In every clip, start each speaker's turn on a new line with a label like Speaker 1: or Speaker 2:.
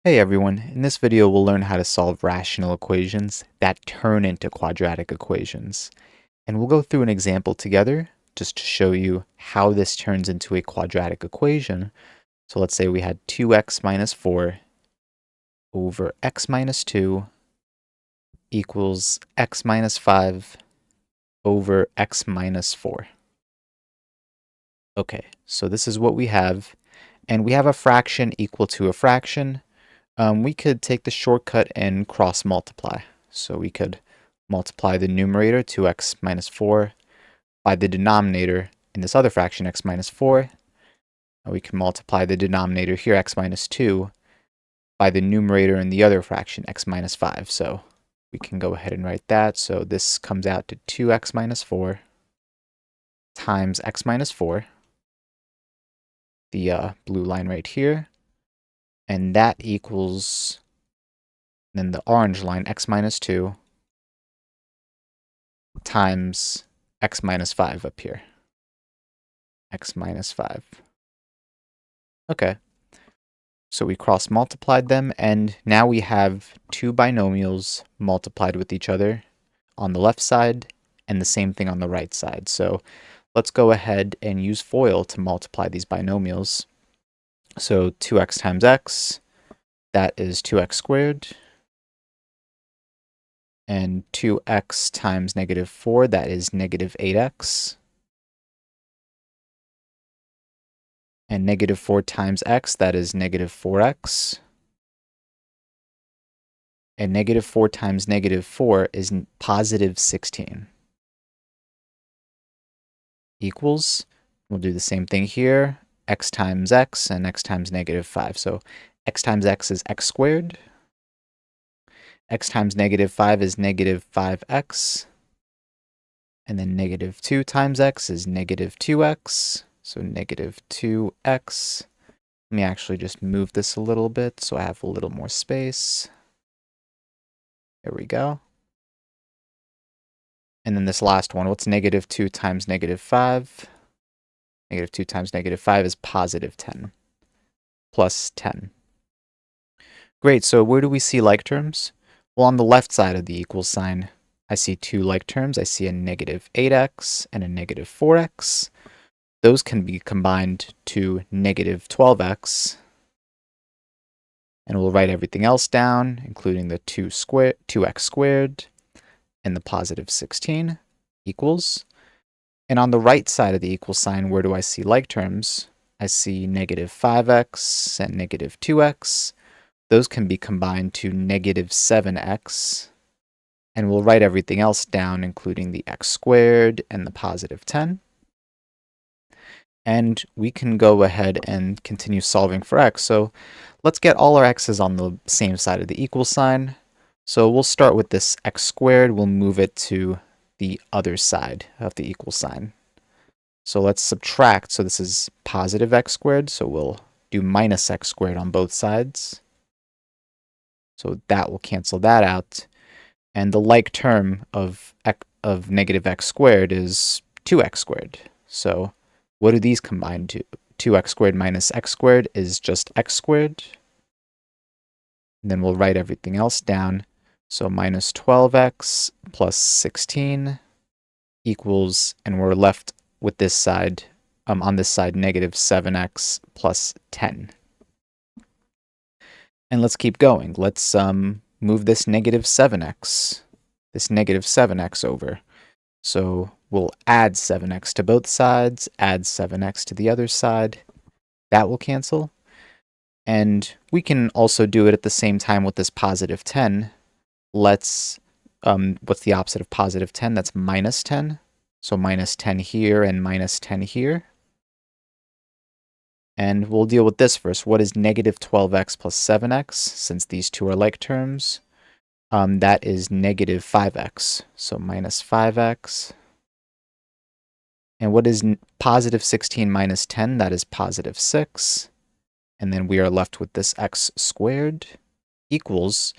Speaker 1: Hey everyone, in this video we'll learn how to solve rational equations that turn into quadratic equations. And we'll go through an example together just to show you how this turns into a quadratic equation. So let's say we had 2x minus 4 over x minus 2 equals x minus 5 over x minus 4. Okay, so this is what we have, and we have a fraction equal to a fraction. We could take the shortcut and cross multiply. So we could multiply the numerator, 2x minus 4, by the denominator in this other fraction, x minus 4. And we can multiply the denominator here, x minus 2, by the numerator in the other fraction, x minus 5. So we can go ahead and write that. So this comes out to 2x minus 4 times x minus 4, the blue line right here. And that equals, then the orange line, x minus 2, times x minus 5 up here. X minus 5. Okay. So we cross multiplied them, and now we have two binomials multiplied with each other on the left side and the same thing on the right side. So let's go ahead and use FOIL to multiply these binomials. So 2x times x, that is 2x squared. And 2x times negative 4, that is negative 8x. And negative 4 times x, that is negative 4x. And negative 4 times negative 4 is positive 16. Equals, we'll do the same thing here, x times x and x times negative 5. So x times x is x squared. X times negative 5 is negative 5x. And then negative 2 times x is negative 2x. So negative 2x. Let me actually just move this a little bit so I have a little more space. There we go. And then this last one, what's negative 2 times negative 5? Negative 2 times negative 5 is positive 10. Plus 10. Great, so where do we see like terms? Well, on the left side of the equal sign, I see two like terms. I see a negative 8x and a negative 4x. Those can be combined to negative 12x. And we'll write everything else down, including the 2x squared and the positive 16 equals. And on the right side of the equal sign, where do I see like terms? I see negative 5x and negative 2x. Those can be combined to negative 7x. And we'll write everything else down, including the x squared and the positive 10. And we can go ahead and continue solving for x. So let's get all our x's on the same side of the equal sign. So we'll start with this x squared. We'll move it to the other side of the equal sign. So let's subtract. So this is positive x squared. So we'll do minus x squared on both sides. So that will cancel that out. And the like term of negative x squared is 2x squared. So what do these combine to? 2x squared minus x squared is just x squared. And then we'll write everything else down. So minus 12x plus 16 equals, and we're left with this side, on this side, negative 7x plus 10. And let's keep going. Let's move this negative 7x over. So we'll add 7x to both sides, add 7x to the other side. That will cancel. And we can also do it at the same time with this positive 10. Let's, what's the opposite of positive 10? That's minus 10. So minus 10 here and minus 10 here. And we'll deal with this first. What is negative 12x plus 7x? Since these two are like terms, that is negative 5x. So minus 5x. And what is positive 16 minus 10? That is positive 6. And then we are left with this x squared equals.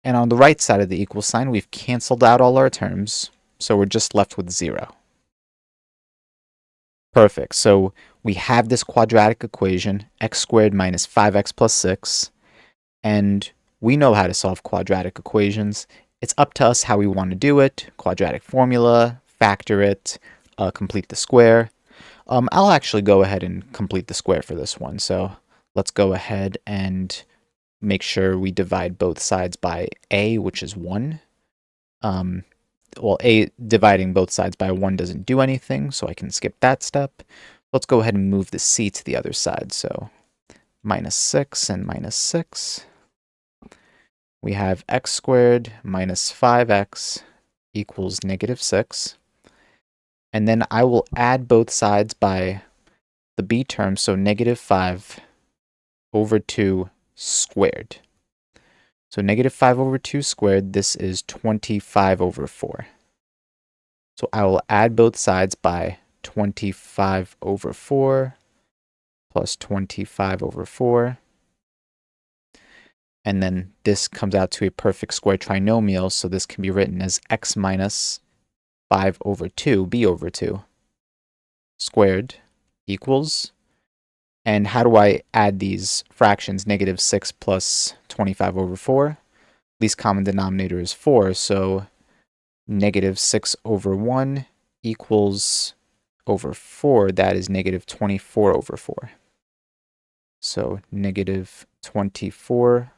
Speaker 1: And on the right side of the equal sign, we've canceled out all our terms. So we're just left with 0. Perfect. So we have this quadratic equation, x squared minus 5x plus 6. And we know how to solve quadratic equations. It's up to us how we want to do it. Quadratic formula, factor it, complete the square. I'll actually go ahead and complete the square for this one. So let's go ahead and make sure we divide both sides by a, which is 1. Well, a dividing both sides by 1 doesn't do anything, so I can skip that step. Let's go ahead and move the c to the other side. So minus 6 and minus 6. We have x squared minus 5x equals negative 6. And then I will add both sides by the b term, so negative 5 over 2 squared. So negative 5 over 2 squared, this is 25 over 4. So I will add both sides by 25 over 4 plus 25 over 4. And then this comes out to a perfect square trinomial, so this can be written as x minus 5 over 2, b over 2, squared equals, and how do I add these fractions? Negative 6 plus 25 over 4. Least common denominator is 4, so negative 6 over 1 equals over 4. That is negative 24 over 4. So negative 24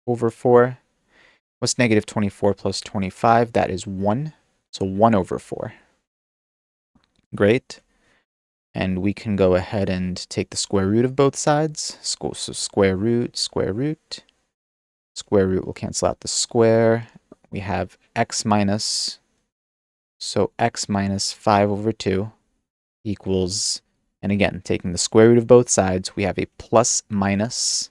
Speaker 1: over 4. What's negative 24 plus 25? That is 1. So 1 over 4. Great. And we can go ahead and take the square root of both sides. So square root, square root. Square root will cancel out the square. We have x minus, so x minus 5 over 2 equals, and again, taking the square root of both sides, we have a plus minus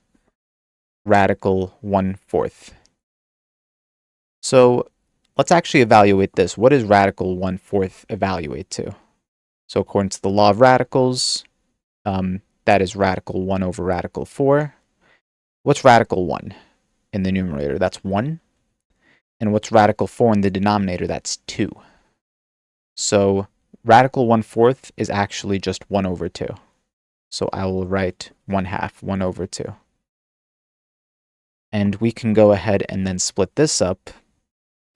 Speaker 1: radical 1/4. So let's actually evaluate this. What does radical 1/4 evaluate to? So according to the law of radicals, that is radical 1 over radical 4. What's radical 1 in the numerator? That's 1. And what's radical 4 in the denominator? That's 2. So radical 1/4 is actually just 1 over 2. So I will write 1/2, 1 over 2. And we can go ahead and then split this up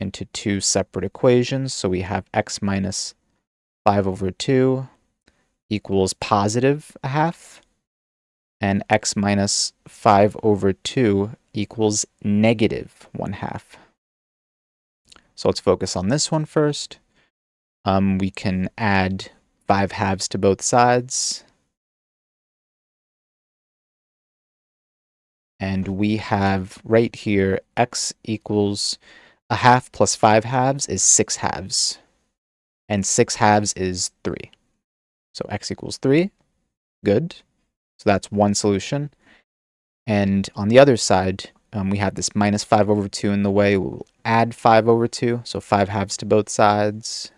Speaker 1: into two separate equations. So we have x minus 5 over 2 equals positive 1/2. And x minus 5 over 2 equals negative 1/2. So let's focus on this one first. We can add 5/2 to both sides. And we have right here x equals 1/2 plus 5/2 is 6/2. And 6/2 is 3. So x equals 3. Good. So that's one solution. And on the other side, we have this minus 5 over 2 in the way. We'll add 5 over 2. So 5/2 to both sides.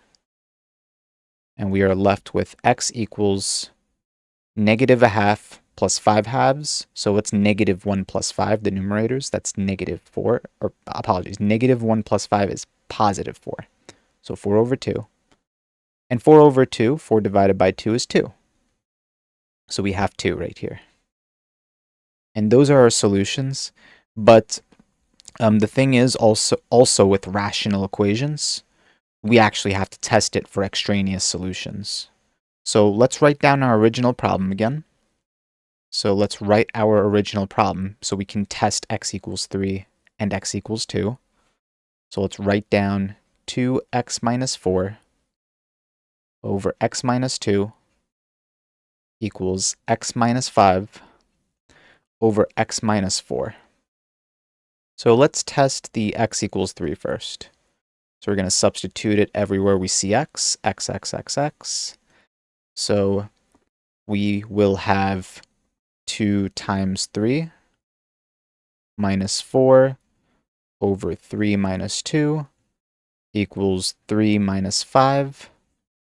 Speaker 1: And we are left with x equals negative 1/2 plus 5/2. So what's negative 1 plus 5, the numerators? That's negative 4. Or apologies, negative 1 plus 5 is positive 4. So 4 over 2. And 4 over 2, 4 divided by 2 is 2. So we have 2 right here. And those are our solutions. But the thing is also with rational equations, we actually have to test it for extraneous solutions. So let's write down our original problem again. So let's write our original problem so we can test x equals 3 and x equals 2. So let's write down 2x minus 4 over x minus 2 equals x minus 5 over x minus 4. So let's test the x equals 3 first. So we're going to substitute it everywhere we see x, x, x, x, x. So we will have 2 times 3 minus 4 over 3 minus 2 equals 3 minus 5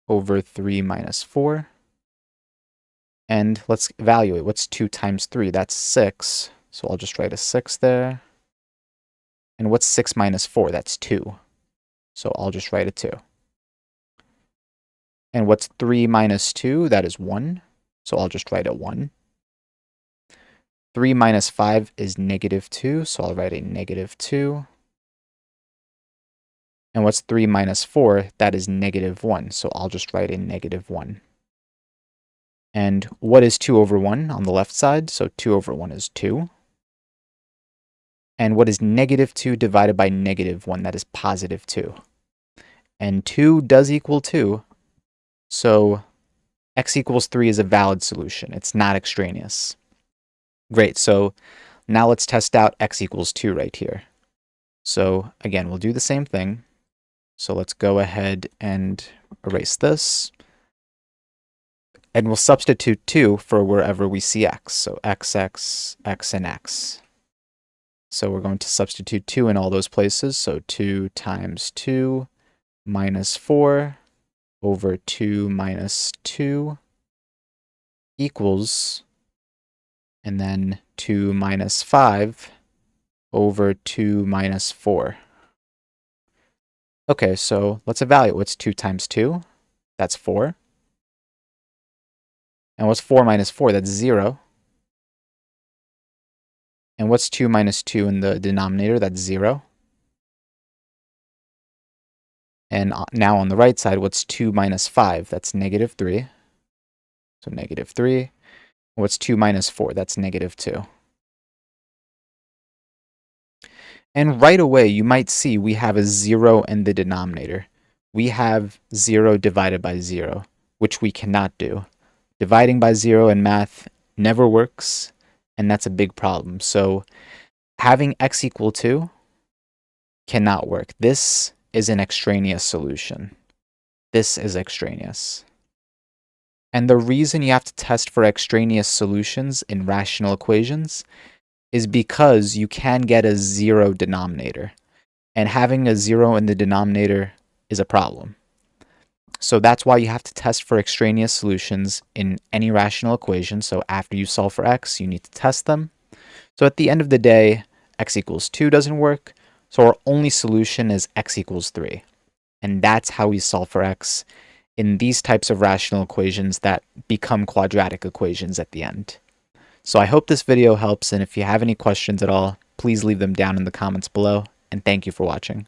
Speaker 1: over 3 minus 4. And let's evaluate. What's 2 times 3? That's 6. So I'll just write a 6 there. And what's 6 minus 4? That's 2. So I'll just write a 2. And what's 3 minus 2? That is 1. So I'll just write a 1. 3 minus 5 is negative 2, so I'll write a negative 2. And what's 3 minus 4? That is negative 1, so I'll just write a negative 1. And what is 2 over 1 on the left side? So 2 over 1 is 2. And what is negative 2 divided by negative 1? That is positive 2. And 2 does equal 2, so x equals 3 is a valid solution. It's not extraneous. Great, so now let's test out x equals 2 right here. So again, we'll do the same thing. So let's go ahead and erase this. And we'll substitute 2 for wherever we see x. So x, x, x, and x. So we're going to substitute 2 in all those places. So 2 times 2 minus 4 over 2 minus 2 equals, and then 2 minus 5 over 2 minus 4. Okay, so let's evaluate. What's 2 times 2? That's 4. And what's 4 minus 4? That's 0. And what's 2 minus 2 in the denominator? That's 0. And now on the right side, what's 2 minus 5? That's negative 3. So negative 3. What's 2 minus 4? That's negative 2. And right away, you might see we have a 0 in the denominator. We have 0 divided by 0, which we cannot do. Dividing by 0 in math never works, and that's a big problem. So having x equal 2 cannot work. This is an extraneous solution. This is extraneous. And the reason you have to test for extraneous solutions in rational equations is because you can get a 0 denominator. And having a 0 in the denominator is a problem. So that's why you have to test for extraneous solutions in any rational equation. So after you solve for x, you need to test them. So at the end of the day, x equals 2 doesn't work. So our only solution is x equals 3. And that's how we solve for x in these types of rational equations that become quadratic equations at the end. So I hope this video helps, and if you have any questions at all, please leave them down in the comments below, and thank you for watching.